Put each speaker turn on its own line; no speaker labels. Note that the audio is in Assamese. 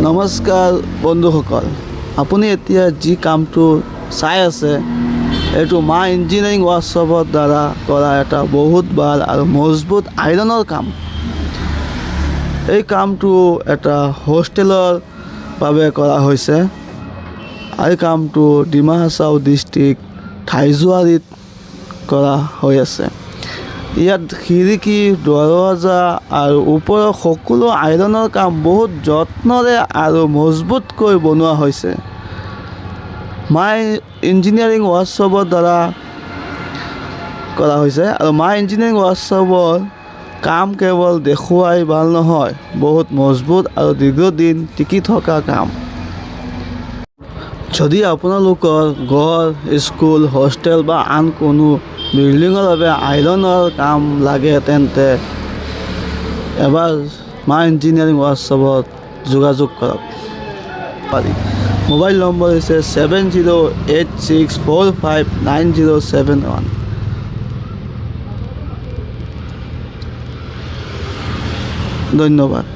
নমস্কাৰ বন্ধুসকল, আপুনি এতিয়া যি কামটো চাই আছে এইটো মা ইঞ্জিনিয়াৰিং ৱৰ্কশ্বপৰ দ্বাৰা কৰা এটা বহুত ভাল আৰু মজবুত আইৰণৰ কাম। এই কামটো এটা হোষ্টেলৰ বাবে কৰা হৈছে। এই কামটো ডিমা হাছাও ডিষ্ট্ৰিক্ট ঠাইজুৱাৰীত কৰা হৈ আছে। ইয়াত খিৰিকী, দৰজা আৰু ওপৰৰ সকলো আইৰণৰ কাম বহুত যত্নৰে আৰু মজবুতকৈ বনোৱা হৈছে। মাই ইঞ্জিনিয়াৰিং ৱৰ্কশ্বপৰ দ্বাৰা কৰা হৈছে আৰু মাই ইঞ্জিনিয়াৰিং ৱৰ্কশ্বপৰ কাম কেৱল দেখুৱাই ভাল নহয়, বহুত মজবুত আৰু দীৰ্ঘদিন টিকি থকা কাম। যদি আপোনালোকৰ ঘৰ, স্কুল, হোষ্টেল বা আন কোনো বিল্ডিঙৰ বাবে আইৰণৰ কাম লাগে তেন্তে এবাৰ মা ইঞ্জিনিয়াৰিং ৱৰ্কশ্বপত যোগাযোগ কৰক পাৰি। মোবাইল নম্বৰ হৈছে 7086459071। ধন্যবাদ।